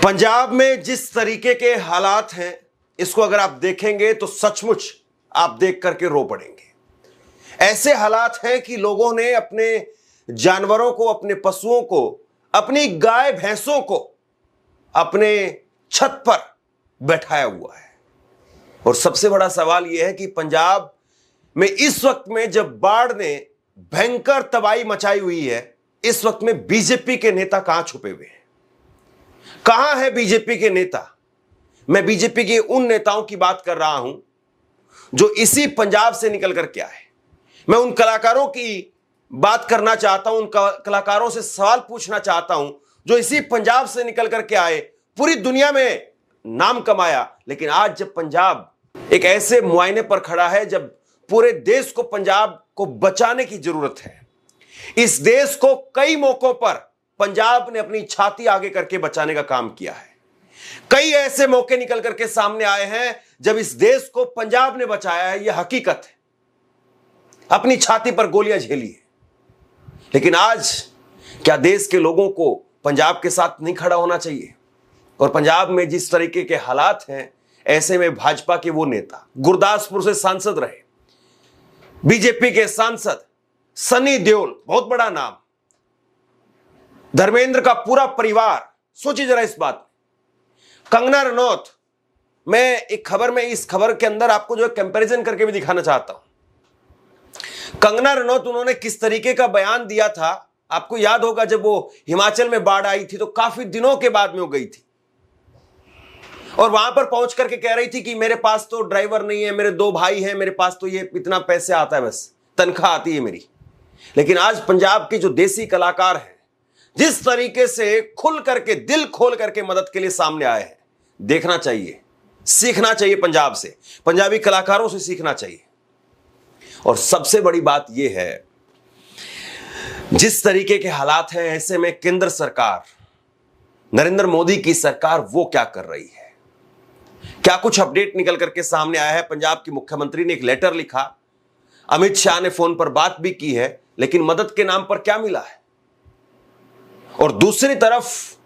पंजाब में जिस तरीके के हालात हैं, इसको अगर आप देखेंगे तो सचमुच आप देख करके रो पड़ेंगे। ऐसे हालात हैं कि लोगों ने अपने जानवरों को, अपने पशुओं को, अपनी गाय भैंसों को अपने छत पर बैठाया हुआ है। और सबसे बड़ा सवाल यह है कि पंजाब में इस वक्त में जब बाढ़ ने भयंकर तबाही मचाई हुई है, इस वक्त में बीजेपी के नेता कहां छुपे हुए हैं? कहां है बीजेपी के नेता? मैं बीजेपी के उन नेताओं की बात कर रहा हूं जो इसी पंजाब से निकल कर के आए। मैं उन कलाकारों की बात करना चाहता हूं, उन कलाकारों से सवाल पूछना चाहता हूं जो इसी पंजाब से निकल कर के आए, पूरी दुनिया में नाम कमाया, लेकिन आज जब पंजाब एक ऐसे मुआयने पर खड़ा है जब पूरे देश को पंजाब को बचाने की जरूरत है। इस देश को कई मौकों पर पंजाब ने अपनी छाती आगे करके बचाने का काम किया है। कई ऐसे मौके निकल करके सामने आए हैं जब इस देश को पंजाब ने बचाया है, यह हकीकत है। अपनी छाती पर गोलियां झेली है, लेकिन आज क्या देश के लोगों को पंजाब के साथ नहीं खड़ा होना चाहिए? और पंजाब में जिस तरीके के हालात हैं, ऐसे में भाजपा के वो नेता, गुरदासपुर से सांसद रहे, बीजेपी के सांसद सनी देओल, बहुत बड़ा नाम, धर्मेंद्र का पूरा परिवार, सोचिए जरा इस बात। कंगना रनौत, मैं एक खबर में, इस खबर के अंदर आपको जो है कंपैरिजन करके भी दिखाना चाहता हूं। कंगना रनौत, उन्होंने किस तरीके का बयान दिया था, आपको याद होगा जब वो हिमाचल में बाढ़ आई थी तो काफी दिनों के बाद में वो गई थी और वहां पर पहुंच करके कह रही थी कि मेरे पास तो ड्राइवर नहीं है, मेरे 2 भाई हैं, मेरे पास तो ये इतना पैसे आता है, बस तनख्वाह आती है मेरी। लेकिन आज पंजाब के जो देसी कलाकार हैं, जिस तरीके से खुल करके, दिल खोल करके मदद के लिए सामने आए हैं, देखना चाहिए, सीखना चाहिए पंजाब से, पंजाबी कलाकारों से सीखना चाहिए। और सबसे बड़ी बात यह है, जिस तरीके के हालात हैं, ऐसे में केंद्र सरकार, नरेंद्र मोदी की सरकार, वो क्या कर रही है? क्या कुछ अपडेट निकल करके सामने आया है? पंजाब की मुख्यमंत्री ने एक लेटर लिखा, अमित शाह ने फोन पर बात भी की है, लेकिन मदद के नाम पर क्या मिला है? और दूसरी तरफ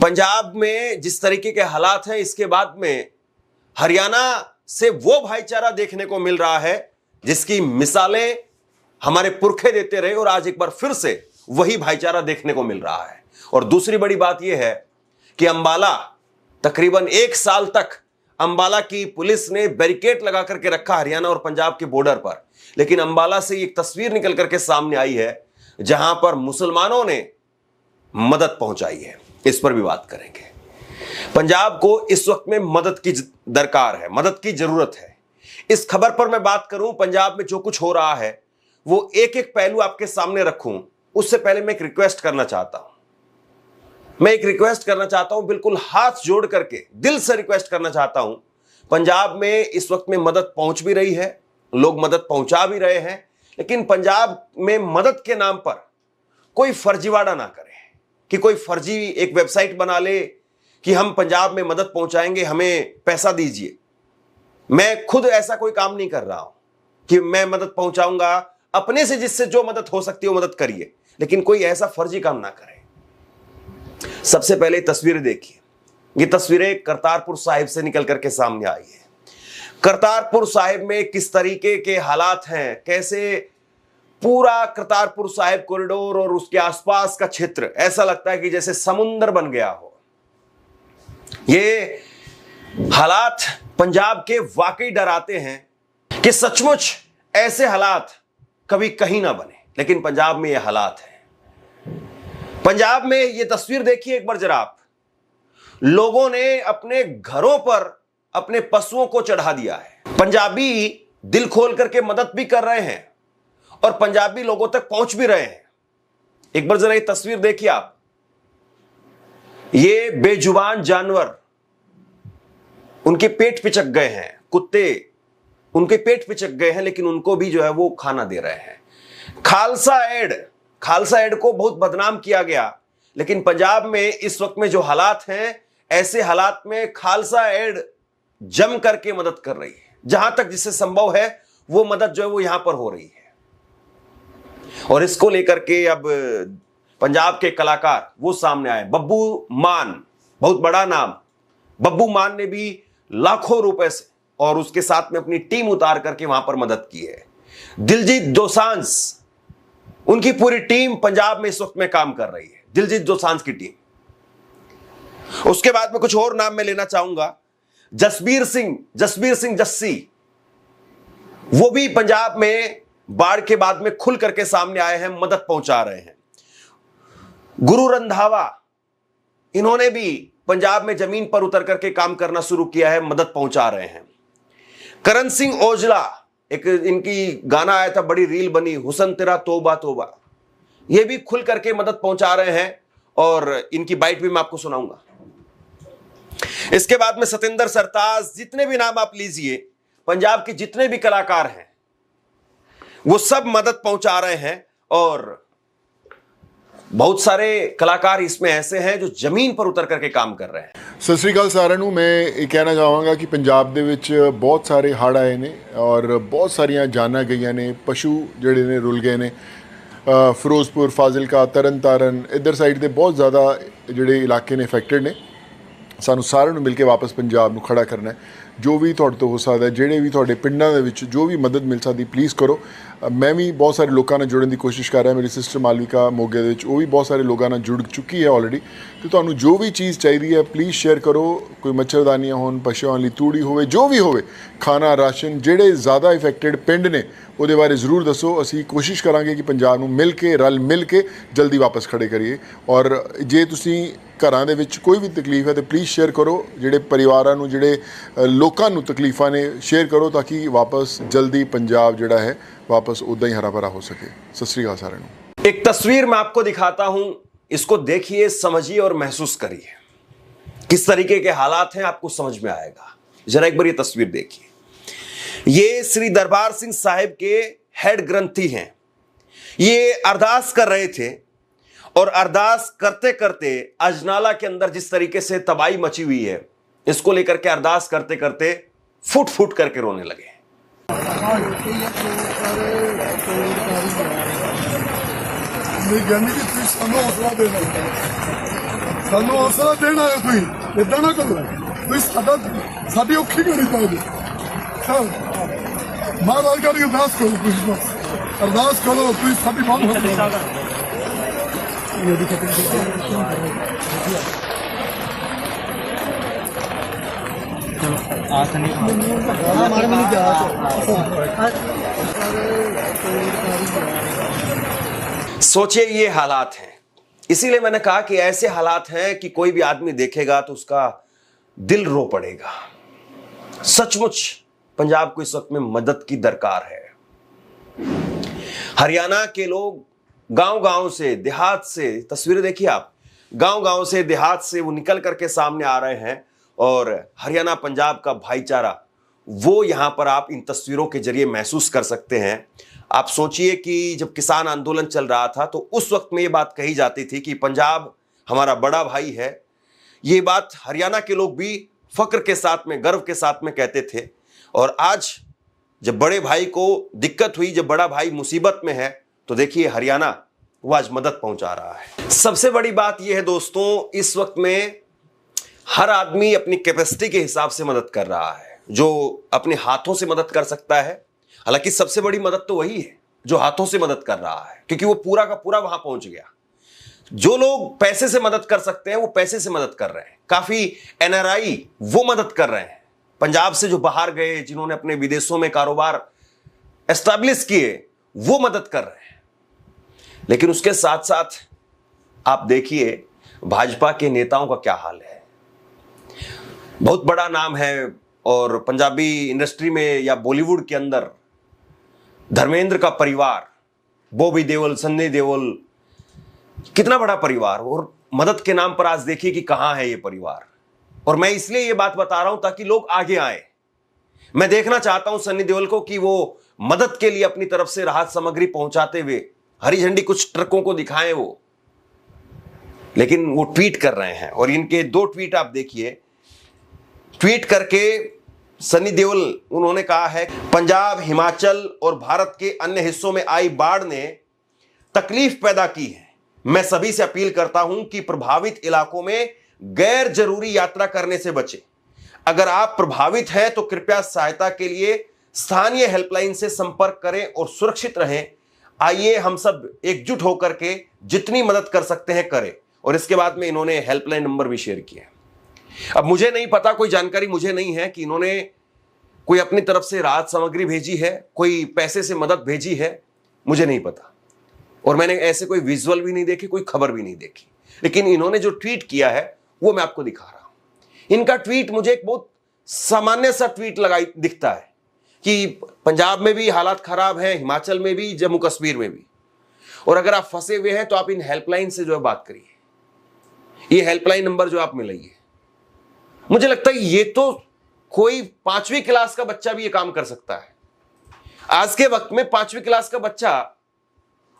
पंजाब में जिस तरीके के हालात हैं, इसके बाद में हरियाणा से वो भाईचारा देखने को मिल रहा है जिसकी मिसालें हमारे पुरखे देते रहे, और आज एक बार फिर से वही भाईचारा देखने को मिल रहा है। और दूसरी बड़ी बात यह है कि अंबाला, तकरीबन 1 साल तक अंबाला की पुलिस ने बैरिकेड लगा करके रखा हरियाणा और पंजाब के बॉर्डर पर, लेकिन अंबाला से एक तस्वीर निकल करके सामने आई है जहां पर मुसलमानों ने मदद पहुंचाई है। इस पर भी बात करेंगे। पंजाब को इस वक्त में मदद की दरकार है, मदद की जरूरत है। इस खबर पर मैं बात करूं, पंजाब में जो कुछ हो रहा है वो एक एक पहलू आपके सामने रखूं, उससे पहले मैं एक रिक्वेस्ट करना चाहता हूं। बिल्कुल हाथ जोड़ करके दिल से रिक्वेस्ट करना चाहता हूं। पंजाब में इस वक्त में मदद पहुंच भी रही है, लोग मदद पहुंचा भी रहे हैं, लेकिन पंजाब में मदद के नाम पर कोई फर्जीवाड़ा ना करे कि कोई फर्जी एक वेबसाइट बना ले कि हम पंजाब में मदद पहुंचाएंगे, हमें पैसा दीजिए। मैं खुद ऐसा कोई काम नहीं कर रहा हूं कि मैं मदद पहुंचाऊंगा, अपने से जिससे जो मदद हो सकती है वो मदद करिए, लेकिन कोई ऐसा फर्जी काम ना करे। सबसे पहले तस्वीरें देखिए, ये तस्वीरें करतारपुर साहिब से निकल करके सामने आई है। करतारपुर साहिब में किस तरीके के हालात हैं, कैसे पूरा करतारपुर साहिब कॉरिडोर और उसके आसपास का क्षेत्र ऐसा लगता है कि जैसे समुंदर बन गया हो। ये हालात पंजाब के वाकई डराते हैं कि सचमुच ऐसे हालात कभी कहीं ना बने, लेकिन पंजाब में ये हालात है। पंजाब में ये तस्वीर देखिए एक बार जरा आप, लोगों ने अपने घरों पर अपने पशुओं को चढ़ा दिया है। पंजाबी दिल खोल करके मदद भी कर रहे हैं और पंजाबी लोगों तक पहुंच भी रहे हैं। एक बार जरा ये तस्वीर देखिए आप, ये बेजुबान जानवर, उनके पेट पिचक गए हैं, कुत्ते उनके पेट पिचक गए हैं, लेकिन उनको भी जो है वो खाना दे रहे हैं। खालसा एड को बहुत बदनाम किया गया, लेकिन पंजाब में इस वक्त में जो हालात हैं, ऐसे हालात में खालसा एड जम करके मदद कर रही है। जहां तक जिससे संभव है वो मदद जो है वो यहां पर हो रही है। और इसको लेकर के अब पंजाब के कलाकार वो सामने आए। बब्बू मान, बहुत बड़ा नाम, बब्बू मान ने भी लाखों रुपए से और उसके साथ में अपनी टीम उतार करके वहां पर मदद की है। दिलजीत दोसांझ, उनकी पूरी टीम पंजाब में इस वक्त में काम कर रही है, दिलजीत दोसांझ की टीम। उसके बाद में कुछ और नाम मैं लेना चाहूंगा, जसबीर सिंह जस्सी, वो भी पंजाब में बाढ़ के बाद में खुल करके सामने आए हैं, मदद पहुंचा रहे हैं। गुरु रंधावा, इन्होंने भी पंजाब में जमीन पर उतर करके काम करना शुरू किया है, मदद पहुंचा रहे हैं। करण सिंह औजला, एक इनकी गाना आया था, बड़ी रील बनी, हुसन तेरा तोबा तोबा, ये भी खुल करके मदद पहुंचा रहे हैं और इनकी बाइट भी मैं आपको सुनाऊंगा। इसके बाद में सतेंद्र सरताज, जितने भी नाम आप लीजिए, पंजाब के जितने भी कलाकार हैं वो सब मदद पहुंचा रहे हैं। और बहुत सारे कलाकार इसमें ऐसे हैं जो जमीन पर उतर करके काम कर रहे हैं। सत श्री अकाल साਰਿਆਂ ਨੂੰ। मैं ਇਹ ਕਹਿਣਾ ਚਾਹਾਂਗਾ ਕਿ ਪੰਜਾਬ ਦੇ ਵਿੱਚ ਬਹੁਤ ਸਾਰੇ ਹੜ੍ਹ ਆਏ ਨੇ ਔਰ ਬਹੁਤ ਸਾਰੀਆਂ ਜਾਨਾਂ ਗਈਆਂ ਨੇ, ਪਸ਼ੂ ਜਿਹੜੇ ਨੇ ਰੁਲ ਗਏ ਨੇ। ਫਿਰੋਜ਼ਪੁਰ, ਫਾਜ਼ਿਲਕਾ, ਤਰਨ ਤਾਰਨ ਇੱਧਰ ਸਾਈਡ ਦੇ ਬਹੁਤ ਜ਼ਿਆਦਾ ਜਿਹੜੇ ਇਲਾਕੇ ਨੇ ਅਫੈਕਟਡ ਨੇ। ਸਾਨੂੰ ਸਾਰਿਆਂ ਨੂੰ ਮਿਲ ਕੇ ਵਾਪਸ ਪੰਜਾਬ ਨੂੰ ਖੜਾ ਕਰਨਾ ਹੈ। ਜੋ ਵੀ ਤੁਹਾਡੇ ਤੋਂ ਹੋ ਸਕਦਾ, ਜਿਹੜੇ ਵੀ ਤੁਹਾਡੇ ਪਿੰਡਾਂ ਦੇ ਵਿੱਚ ਜੋ ਵੀ ਮਦਦ ਮਿਲ ਸਕਦੀ ਪਲੀਜ਼ ਕਰੋ। ਮੈਂ ਵੀ ਬਹੁਤ ਸਾਰੇ ਲੋਕਾਂ ਨਾਲ ਜੁੜਨ ਦੀ ਕੋਸ਼ਿਸ਼ ਕਰ ਰਿਹਾ। ਮੇਰੀ ਸਿਸਟਰ ਮਾਲਵਿਕਾ ਮੋਗੇ ਦੇ ਵਿੱਚ, ਉਹ ਵੀ ਬਹੁਤ ਸਾਰੇ ਲੋਕਾਂ ਨਾਲ ਜੁੜ ਚੁੱਕੀ ਹੈ ਆਲਰੇਡੀ। ਤੇ ਤੁਹਾਨੂੰ ਜੋ ਵੀ ਚੀਜ਼ ਚਾਹੀਦੀ ਹੈ ਪਲੀਜ਼ ਸ਼ੇਅਰ ਕਰੋ। ਕੋਈ ਮੱਛਰਦਾਨੀਆਂ ਹੋਣ, ਪਸ਼ੂਆਂ ਲਈ ਤੂੜੀ ਹੋਵੇ, ਜੋ ਵੀ ਹੋਵੇ, ਖਾਣਾ, ਰਾਸ਼ਨ, ਜਿਹੜੇ ਜ਼ਿਆਦਾ ਇਫੈਕਟਡ ਪਿੰਡ ਨੇ ਉਹਦੇ ਬਾਰੇ ਜ਼ਰੂਰ ਦੱਸੋ। ਅਸੀਂ ਕੋਸ਼ਿਸ਼ ਕਰਾਂਗੇ ਕਿ ਪੰਜਾਬ ਨੂੰ ਮਿਲ ਕੇ, ਰਲ ਮਿਲ ਕੇ ਜਲਦੀ ਵਾਪਸ ਖੜੇ ਕਰੀਏ। ਔਰ ਜੇ ਤੁਸੀਂ ਘਰਾਂ ਦੇ ਵਿੱਚ ਕੋਈ ਵੀ ਤਕਲੀਫ ਹੈ ਤਾਂ ਪਲੀਜ਼ ਸ਼ੇਅਰ ਕਰੋ। ਜਿਹੜੇ ਪਰਿਵਾਰਾਂ ਨੂੰ, ਜਿਹੜੇ ਲੋਕਾਂ ਨੂੰ ਤਕਲੀਫਾਂ ਨੇ, ਸ਼ੇਅਰ ਕਰੋ ਤਾਂ ਕਿ ਵਾਪਸ ਜਲਦੀ ਪੰਜਾਬ ਜਿਹੜਾ ਹੈ वापस उदा ही हरा भरा हो सके। सत श्री अकाल साਰਿਆਂ ਨੂੰ। एक तस्वीर मैं आपको दिखाता हूं, इसको देखिए, समझिए और महसूस करिए किस तरीके के हालात हैं, आपको समझ में आएगा। जरा एक बार ये तस्वीर देखिए। ये श्री दरबार सिंह साहिब के हेड ग्रंथी हैं। ये अरदास कर रहे थे और अरदास करते करते अजनाला के अंदर जिस तरीके से तबाही मची हुई है, इसको लेकर के अरदास करते करते फुट फुट करके रोने लगे। हौसला देना है, तुम इदा ना करो, साड़ी औखी करी पाओगे। महाराज का अरदास करो, अरदास करो, तुम साड़ी बहुत सोचिए ये हालात हैं। इसीलिए मैंने कहा कि ऐसे हालात हैं कि कोई भी आदमी देखेगा तो उसका दिल रो पड़ेगा। सचमुच पंजाब को इस वक्त में मदद की दरकार है। हरियाणा के लोग गांव गांव से, देहात से, तस्वीरें देखिए आप, गांव गांव से, देहात से वो निकल करके सामने आ रहे हैं और हरियाणा पंजाब का भाईचारा वो यहां पर आप इन तस्वीरों के जरिए महसूस कर सकते हैं। आप सोचिए कि जब किसान आंदोलन चल रहा था तो उस वक्त में ये बात कही जाती थी कि पंजाब हमारा बड़ा भाई है। ये बात हरियाणा के लोग भी फक्र के साथ में, गर्व के साथ में कहते थे। और आज जब बड़े भाई को दिक्कत हुई, जब बड़ा भाई मुसीबत में है, तो देखिए हरियाणा वो आज मदद पहुंचा रहा है। सबसे बड़ी बात यह है दोस्तों, इस वक्त में हर आदमी अपनी कैपेसिटी के हिसाब से मदद कर रहा है। जो अपने हाथों से मदद कर सकता है, हालांकि सबसे बड़ी मदद तो वही है जो हाथों से मदद कर रहा है, क्योंकि वो पूरा का पूरा वहां पहुंच गया। जो लोग पैसे से मदद कर सकते हैं वो पैसे से मदद कर रहे हैं। काफी एनआरआई वो मदद कर रहे हैं, पंजाब से जो बाहर गए, जिन्होंने अपने विदेशों में कारोबार एस्टैब्लिश किए, वो मदद कर रहे हैं। लेकिन उसके साथ साथ आप देखिए भाजपा के नेताओं का क्या हाल है। बहुत बड़ा नाम है और पंजाबी इंडस्ट्री में या बॉलीवुड के अंदर धर्मेंद्र का परिवार, बॉबी देओल, सन्नी देओल, कितना बड़ा परिवार, और मदद के नाम पर आज देखिए कि कहां है ये परिवार। और मैं इसलिए ये बात बता रहा हूं ताकि लोग आगे आए। मैं देखना चाहता हूं सन्नी देओल को कि वो मदद के लिए अपनी तरफ से राहत सामग्री पहुंचाते हुए हरी झंडी कुछ ट्रकों को दिखाएं वो, लेकिन वो ट्वीट कर रहे हैं। और इनके 2 ट्वीट आप देखिए। ट्वीट करके सन्नी देओल उन्होंने कहा है, पंजाब, हिमाचल और भारत के अन्य हिस्सों में आई बाढ़ ने तकलीफ पैदा की है। मैं सभी से अपील करता हूं कि प्रभावित इलाकों में गैर जरूरी यात्रा करने से बचें। अगर आप प्रभावित हैं तो कृपया सहायता के लिए स्थानीय हेल्पलाइन से संपर्क करें और सुरक्षित रहें। आइए हम सब एकजुट होकर के जितनी मदद कर सकते हैं करें। और इसके बाद में इन्होंने हेल्पलाइन नंबर भी शेयर किया। अब मुझे नहीं पता, कोई जानकारी मुझे नहीं है कि इन्होंने कोई अपनी तरफ से राहत सामग्री भेजी है, कोई पैसे से मदद भेजी है, मुझे नहीं पता। और मैंने ऐसे कोई विजुअल भी नहीं देखे, कोई खबर भी नहीं देखी। लेकिन इन्होंने जो ट्वीट किया है वो मैं आपको दिखा रहा हूं। इनका ट्वीट मुझे एक बहुत सामान्य सा ट्वीट दिखता है कि पंजाब में भी हालात खराब हैं, हिमाचल में भी, जम्मू कश्मीर में भी, और अगर आप फंसे हुए हैं तो आप इन हेल्पलाइन से जो है बात करिए। ये हेल्पलाइन नंबर जो आप मिलाइए। मुझे लगता है ये तो कोई 5वीं क्लास का बच्चा भी ये काम कर सकता है। आज के वक्त में 5वीं क्लास का बच्चा,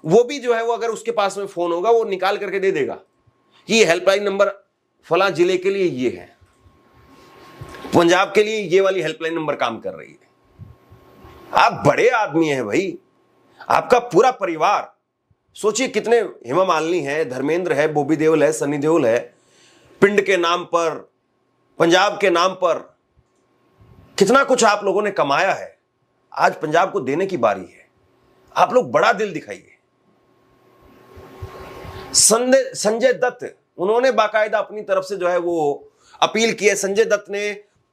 वो भी जो है वो अगर उसके पास में फोन होगा वो निकाल करके दे देगा कि ये हेल्पलाइन नंबर फला जिले के लिए ये है, पंजाब के लिए ये वाली हेल्पलाइन नंबर काम कर रही है। आप बड़े आदमी हैं भाई, आपका पूरा परिवार, सोचिए कितने, हेमा मालिनी है, धर्मेंद्र है, बॉबी देओल है, सनी देओल है, पिंड के नाम पर, पंजाब के नाम पर कितना कुछ आप लोगों ने कमाया है। आज पंजाब को देने की बारी है। आप लोग बड़ा दिल दिखाइए। संजय दत्त, उन्होंने बाकायदा अपनी तरफ से जो है वो अपील की है। संजय दत्त ने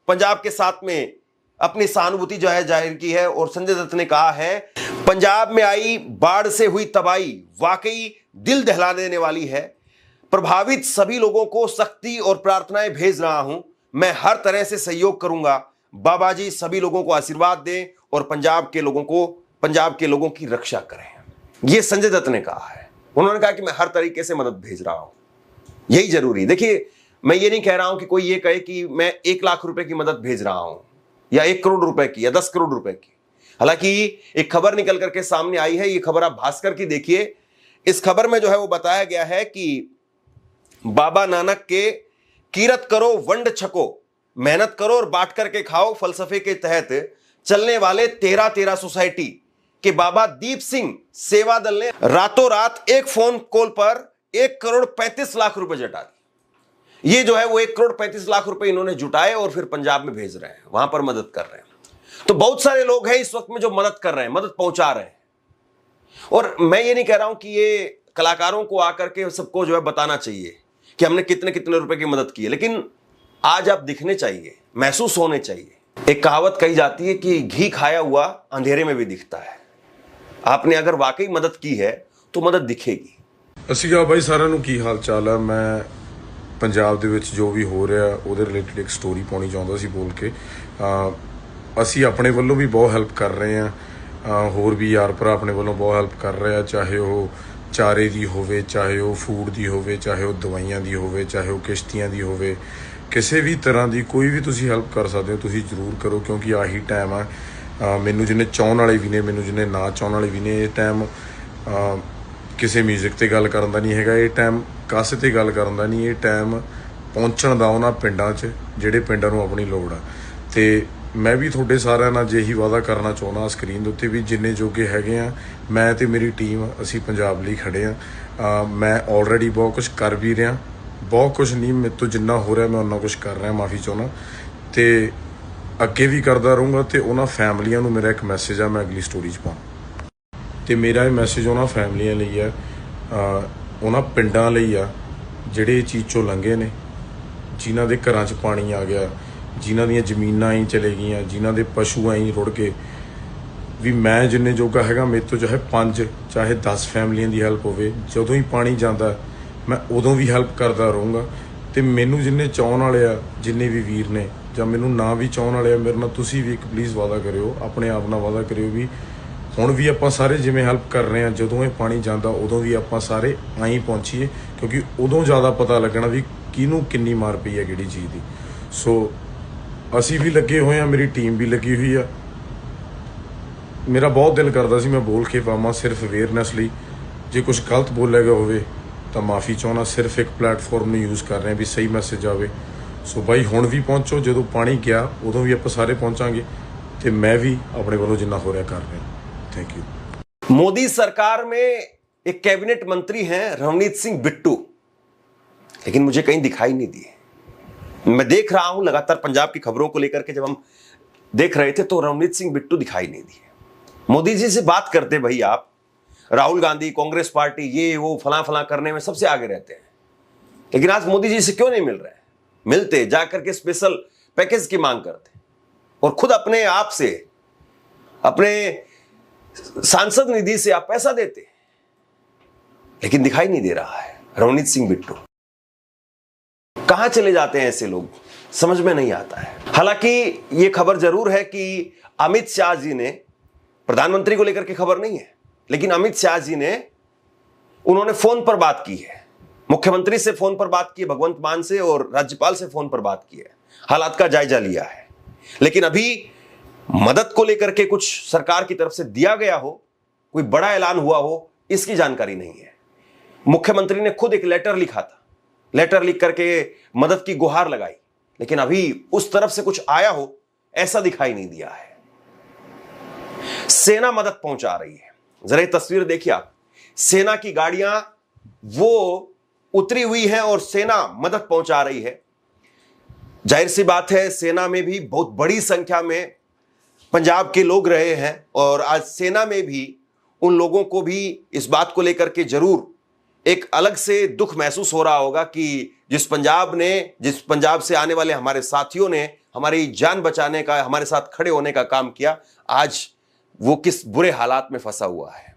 पंजाब के साथ में अपनी सहानुभूति जो है जाहिर की है और संजय दत्त ने कहा है, पंजाब में आई बाढ़ से हुई तबाही वाकई दिल दहला देने वाली है। प्रभावित सभी लोगों को सख्ती और प्रार्थनाएं भेज रहा हूं। मैं हर तरह से सहयोग करूंगा। बाबा जी सभी लोगों को आशीर्वाद दें और पंजाब के लोगों की रक्षा करें। यह संजय दत्त ने कहा है। उन्होंने कहा कि मैं हर तरीके से मदद भेज रहा हूं। यही जरूरी। देखिए, मैं ये नहीं कह रहा हूं कि कोई ये कहे कि मैं 1 लाख रुपए की मदद भेज रहा हूं या 1 करोड़ रुपए की या 10 करोड़ रुपए की। हालांकि एक खबर निकल करके सामने आई है। ये खबर आप भास्कर की देखिए। इस खबर में जो है वो बताया गया है कि बाबा नानक के कीरत करो वंड छको, मेहनत करो और बांट करके खाओ फलसफे के तहत चलने वाले 13 सोसाइटी के बाबा दीप सिंह सेवा दल ने रातों रात एक फोन कॉल पर 1 करोड़ 35 लाख रुपए जुटा दिए। ये जो है वो 1 करोड़ 35 लाख रुपए इन्होंने जुटाए और फिर पंजाब में भेज रहे हैं, वहां पर मदद कर रहे हैं। तो बहुत सारे लोग हैं इस वक्त में जो मदद कर रहे हैं, मदद पहुंचा रहे हैं। और मैं ये नहीं कह रहा हूं कि ये कलाकारों को आकर के सबको जो है बताना चाहिए कि हमने कितने कितने रुपए की मदद की है, लेकिन आज आप दिखने चाहिए, महसूस होने चाहिए। एक कहावत कही जाती है कि घी खाया हुआ अंधेरे में भी दिखता है। आपने अगर वाकई मदद की है तो मदद दिखेगी। ਅਸੀਂ ਕਹਾ ਬਾਈ ਸਾਰਿਆਂ ਨੂੰ ਕੀ ਹਾਲ ਚਾਲ ਹੈ। ਮੈਂ ਪੰਜਾਬ ਦੇ ਵਿੱਚ ਜੋ ਵੀ ਹੋ ਰਿਹਾ ਉਹਦੇ ਰਿਲੇਟਡ ਇੱਕ ਸਟੋਰੀ ਪਾਉਣੀ ਚਾਹੁੰਦਾ ਸੀ ਬੋਲ ਕੇ। ਅਸੀਂ ਆਪਣੇ ਵੱਲੋਂ ਵੀ ਬਹੁਤ ਹੈਲਪ ਕਰ ਰਹੇ ਹਾਂ, ਹੋਰ ਵੀ ਯਾਰ ਭਰਾ ਆਪਣੇ ਵੱਲੋਂ ਬਹੁਤ ਹੈਲਪ ਕਰ ਰਹੇ ਆ, ਚਾਹੇ ਉਹ ਚਾਰੇ ਦੀ ਹੋਵੇ, ਚਾਹੇ ਉਹ ਫੂਡ ਦੀ ਹੋਵੇ, ਚਾਹੇ ਉਹ ਦਵਾਈਆਂ ਦੀ ਹੋਵੇ, ਚਾਹੇ ਉਹ ਕਿਸ਼ਤੀਆਂ ਦੀ ਹੋਵੇ, ਕਿਸੇ ਵੀ ਤਰ੍ਹਾਂ ਦੀ ਕੋਈ ਵੀ ਤੁਸੀਂ ਹੈਲਪ ਕਰ ਸਕਦੇ ਹੋ ਤੁਸੀਂ ਜ਼ਰੂਰ ਕਰੋ, ਕਿਉਂਕਿ ਆਹੀ ਟਾਈਮ ਆ। ਮੈਨੂੰ ਜਿਹਨੇ ਚਾਹਣ ਵਾਲੇ ਵੀ ਨੇ, ਮੈਨੂੰ ਜਿਹਨੇ ਨਾ ਚਾਹਣ ਵਾਲੇ ਵੀ ਨੇ। ਇਹ ਟਾਈਮ ਕਿਸੇ ਮਿਊਜ਼ਿਕ ਤੇ ਗੱਲ ਕਰਨ ਦਾ ਨਹੀਂ ਹੈਗਾ, ਇਹ ਟਾਈਮ ਕਾਸੇ ਤੇ ਗੱਲ ਕਰਨ ਦਾ ਨਹੀਂ, ਇਹ ਟਾਈਮ ਪਹੁੰਚਣ ਦਾ ਉਹਨਾਂ ਪਿੰਡਾਂ 'ਚ ਜਿਹੜੇ ਪਿੰਡਾਂ ਨੂੰ ਆਪਣੀ ਲੋੜ ਆ। ਤੇ ਮੈਂ ਵੀ ਤੁਹਾਡੇ ਸਾਰਿਆਂ ਨਾਲ ਜੇ ਇਹੀ ਵਾਅਦਾ ਕਰਨਾ ਚਾਹੁੰਦਾ ਸਕਰੀਨ ਦੇ ਉੱਤੇ ਵੀ ਜਿੰਨੇ ਜੋਗੇ ਹੈਗੇ ਆ, ਮੈਂ ਤੇ ਮੇਰੀ ਟੀਮ ਅਸੀਂ ਪੰਜਾਬ ਲਈ ਖੜੇ ਆ। ਮੈਂ ਆਲਰੇਡੀ ਬਹੁਤ ਕੁਝ ਕਰ ਵੀ ਰਿਹਾ, ਬਹੁਤ ਕੁਝ ਨਹੀਂ, ਮੇਰੇ ਤੋਂ ਜਿੰਨਾ ਹੋ ਰਿਹਾ ਮੈਂ ਉਹਨਾਂ ਕੁਝ ਕਰ ਰਿਹਾ, ਮਾਫੀ ਚਾਹੁੰਦਾ ਤੇ ਅੱਗੇ ਵੀ ਕਰਦਾ ਰਹੂੰਗਾ। ਤੇ ਉਹਨਾਂ ਫੈਮਲੀਆਂ ਨੂੰ ਮੇਰਾ ਇੱਕ ਮੈਸੇਜ ਆ, ਮੈਂ ਅਗਲੀ ਸਟੋਰੀ 'ਚ ਪਾਉਂ। ਤੇ ਮੇਰਾ ਇਹ ਮੈਸੇਜ ਉਹਨਾਂ ਫੈਮਲੀਆਂ ਲਈ ਆ, ਉਹਨਾਂ ਪਿੰਡਾਂ ਲਈ ਆ ਜਿਹੜੇ ਇਹ ਚੀਜ਼ 'ਚੋਂ ਲੰਘੇ ਨੇ, ਜਿਨ੍ਹਾਂ ਦੇ ਘਰਾਂ 'ਚ ਪਾਣੀ ਆ ਗਿਆ, ਜਿਨ੍ਹਾਂ ਦੀਆਂ ਜ਼ਮੀਨਾਂ ਹੀ ਚਲੇ ਗਈਆਂ, ਜਿਨ੍ਹਾਂ ਦੇ ਪਸ਼ੂ ਐਂ ਰੁੜ ਗਏ। ਵੀ ਮੈਂ ਜਿੰਨੇ ਜੋਗਾ ਹੈਗਾ, ਮੇਰੇ ਤੋਂ ਚਾਹੇ 5 ਚਾਹੇ 10 ਫੈਮਲੀਆਂ ਦੀ ਹੈਲਪ ਹੋਵੇ, ਜਦੋਂ ਹੀ ਪਾਣੀ ਜਾਂਦਾ ਮੈਂ ਉਦੋਂ ਵੀ ਹੈਲਪ ਕਰਦਾ ਰਹੂੰਗਾ। ਤੇ ਮੈਨੂੰ ਜਿੰਨੇ ਚਾਹਣ ਵਾਲੇ ਆ, ਜਿੰਨੇ ਵੀ ਵੀਰ ਨੇ ਜਾਂ ਮੈਨੂੰ ਨਾ ਵੀ ਚਾਹਣ ਵਾਲੇ ਆ, ਮੇਰੇ ਨਾਲ ਤੁਸੀਂ ਵੀ ਇੱਕ ਪਲੀਜ਼ ਵਾਅਦਾ ਕਰਿਓ, ਆਪਣੇ ਆਪ ਨਾਲ ਵਾਅਦਾ ਕਰਿਓ ਵੀ ਹੁਣ ਵੀ ਆਪਾਂ ਸਾਰੇ ਜਿਵੇਂ ਹੈਲਪ ਕਰ ਰਹੇ ਹਾਂ, ਜਦੋਂ ਇਹ ਪਾਣੀ ਜਾਂਦਾ ਉਦੋਂ ਵੀ ਆਪਾਂ ਸਾਰੇ ਆਈ ਪਹੁੰਚੀਏ, ਕਿਉਂਕਿ ਉਦੋਂ ਜ਼ਿਆਦਾ ਪਤਾ ਲੱਗਣਾ ਵੀ ਕਿਹਨੂੰ ਕਿੰਨੀ ਮਾਰ ਪਈ ਹੈ ਕਿਹੜੀ ਚੀਜ਼ ਦੀ। ਸੋ ਅਸੀਂ ਵੀ ਲੱਗੇ ਹੋਏ ਹਾਂ, ਮੇਰੀ ਟੀਮ ਵੀ ਲੱਗੀ ਹੋਈ ਆ। ਮੇਰਾ ਬਹੁਤ ਦਿਲ ਕਰਦਾ ਸੀ ਮੈਂ ਬੋਲ ਕੇ ਪਾਵਾਂ ਸਿਰਫ ਅਵੇਅਰਨੈਸ ਲਈ। ਜੇ ਕੁਝ ਗਲਤ ਬੋਲਿਆ ਗਿਆ ਹੋਵੇ ਤਾਂ ਮਾਫੀ ਚਾਹੁੰਦਾ। ਸਿਰਫ ਇੱਕ ਪਲੇਟਫਾਰਮ ਨੂੰ ਯੂਜ਼ ਕਰ ਰਹੇ ਹਾਂ ਵੀ ਸਹੀ ਮੈਸੇਜ ਆਵੇ। ਸੋ ਬਾਈ ਹੁਣ ਵੀ ਪਹੁੰਚੋ, ਜਦੋਂ ਪਾਣੀ ਗਿਆ ਉਦੋਂ ਵੀ ਆਪਾਂ ਸਾਰੇ ਪਹੁੰचांगे ਤੇ ਮੈਂ ਵੀ ਆਪਣੇ ਵੱਲੋਂ ਜਿੰਨਾ ਹੋ ਰਿਹਾ ਕਰ ਰਿਹਾ। Thank you. मोदी सरकार में एक कैबिनेट मंत्री हैं रवनीत सिंह बिट्टू। लेकिन मुझे कहीं दिखाई नहीं दिए। मैं देख रहा हूं लगातार पंजाब की खबरों को लेकर के, जब हम देख रहे थे तो रवनीत सिंह बिट्टू दिखाई नहीं दिए। मोदी जी से बात करते भाई आप, राहुल गांधी, कांग्रेस पार्टी, ये वो फला फला करने में सबसे आगे रहते हैं, लेकिन आज मोदी जी से क्यों नहीं मिल रहे हैं? मिलते, जाकर के स्पेशल पैकेज की मांग करते और खुद अपने आप से, अपने सांसद निधि से आप पैसा देते, लेकिन दिखाई नहीं दे रहा है रवनीत सिंह बिट्टू। कहां चले जाते हैं ऐसे लोग, समझ में नहीं आता है। हालांकि यह खबर जरूर है कि अमित शाह जी ने, प्रधानमंत्री को लेकर के खबर नहीं है, लेकिन अमित शाह जी ने, उन्होंने फोन पर बात की है, मुख्यमंत्री से फोन पर बात की है, भगवंत मान से, और राज्यपाल से फोन पर बात की है, हालात का जायजा लिया है। लेकिन अभी मदद को लेकर के कुछ सरकार की तरफ से दिया गया हो, कोई बड़ा ऐलान हुआ हो, इसकी जानकारी नहीं है। मुख्यमंत्री ने खुद एक लेटर लिखा था, लेटर लिख करके मदद की गुहार लगाई, लेकिन अभी उस तरफ से कुछ आया हो ऐसा दिखाई नहीं दिया है। सेना मदद पहुंचा रही है, जरा ये तस्वीर देखिए आप, सेना की गाड़ियां वो उतरी हुई हैं और सेना मदद पहुंचा रही है। जाहिर सी बात है, सेना में भी बहुत बड़ी संख्या में पंजाब के लोग रहे हैं और आज सेना में भी उन लोगों को भी इस बात को लेकर के जरूर एक अलग से दुख महसूस हो रहा होगा कि जिस पंजाब से आने वाले हमारे साथियों ने हमारी जान बचाने का, हमारे साथ खड़े होने का काम किया, आज वो किस बुरे हालात में फंसा हुआ है।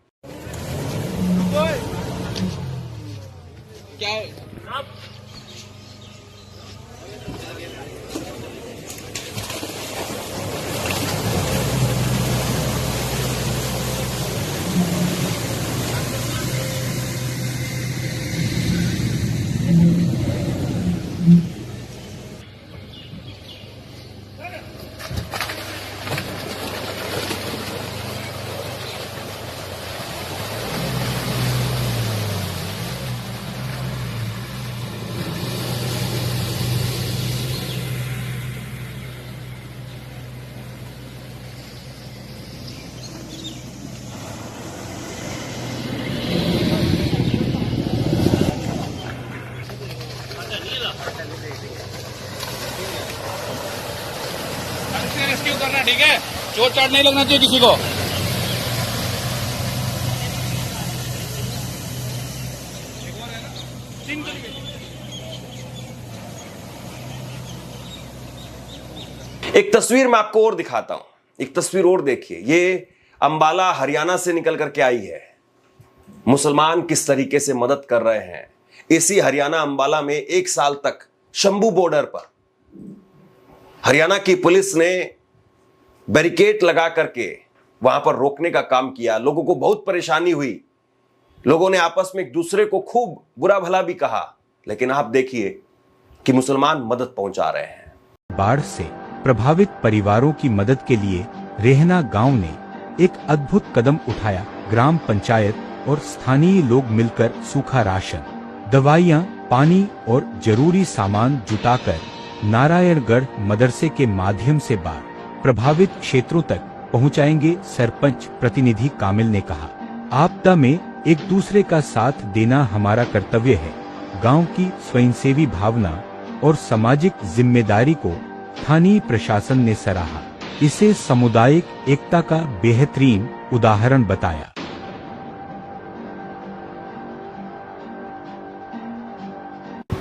क्या है? रेस्क्यू करना, ठीक है? चोट चाट नहीं लगना चाहिए किसी को। एक तस्वीर मैं आपको और दिखाता हूं, एक तस्वीर और देखिए। ये अंबाला हरियाणा से निकल करके आई है। मुसलमान किस तरीके से मदद कर रहे हैं। इसी हरियाणा अंबाला में 1 साल तक शंभू बॉर्डर पर हरियाणा की पुलिस ने बैरिकेड लगा करके वहां पर रोकने का काम किया। लोगों को बहुत परेशानी हुई, लोगों ने आपस में एक दूसरे को खूब बुरा भला भी कहा, लेकिन आप देखिए कि मुसलमान मदद पहुंचा रहे हैं। बाढ़ से प्रभावित परिवारों की मदद के लिए रेहना गांव ने एक अद्भुत कदम उठाया। ग्राम पंचायत और स्थानीय लोग मिलकर सूखा राशन, दवाइयां, पानी और जरूरी सामान जुटाकर नारायणगढ़ मदरसे के माध्यम से बाढ़ प्रभावित क्षेत्रों तक पहुंचाएंगे। सरपंच प्रतिनिधि कामिल ने कहा, आपदा में एक दूसरे का साथ देना हमारा कर्तव्य है। गांव की स्वयंसेवी भावना और सामाजिक जिम्मेदारी को स्थानीय प्रशासन ने सराहा। इसे सामुदायिक एकता का बेहतरीन उदाहरण बताया।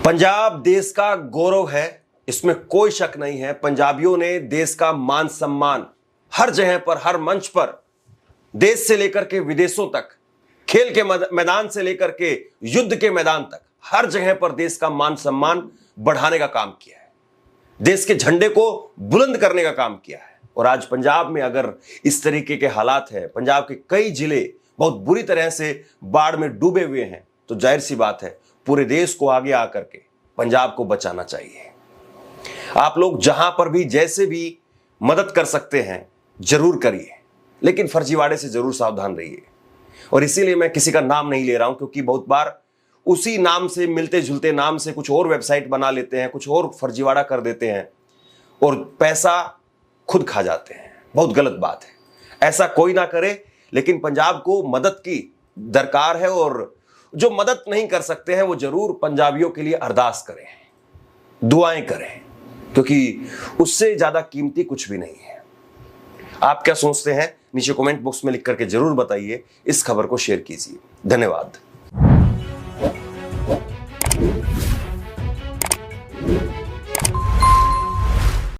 पंजाब देश का गौरव है, इसमें कोई शक नहीं है। पंजाबियों ने देश का मान सम्मान हर जगह पर, हर मंच पर, देश से लेकर के विदेशों तक, खेल के मैदान से लेकर के युद्ध के मैदान तक, हर जगह पर देश का मान सम्मान बढ़ाने का काम किया है, देश के झंडे को बुलंद करने का काम किया है। और आज पंजाब में अगर इस तरीके के हालात है, पंजाब के कई जिले बहुत बुरी तरह से बाढ़ में डूबे हुए हैं, तो जाहिर सी बात है पूरे देश को आगे आकर के पंजाब को बचाना चाहिए। आप लोग जहां पर भी जैसे भी मदद कर सकते हैं जरूर करिए, लेकिन फर्जीवाड़े से जरूर सावधान रहिए। और इसीलिए मैं किसी का नाम नहीं ले रहा हूं, क्योंकि बहुत बार उसी नाम से, मिलते जुलते नाम से कुछ और वेबसाइट बना लेते हैं, कुछ और फर्जीवाड़ा कर देते हैं और पैसा खुद खा जाते हैं। बहुत गलत बात है, ऐसा कोई ना करे। लेकिन पंजाब को मदद की दरकार है और जो मदद नहीं कर सकते हैं वो जरूर पंजाबियों के लिए अरदास करें, दुआएं करें, क्योंकि उससे ज्यादा कीमती कुछ भी नहीं है। आप क्या सोचते हैं नीचे कमेंट बॉक्स में लिख करके जरूर बताइए। इस खबर को शेयर कीजिए। धन्यवाद।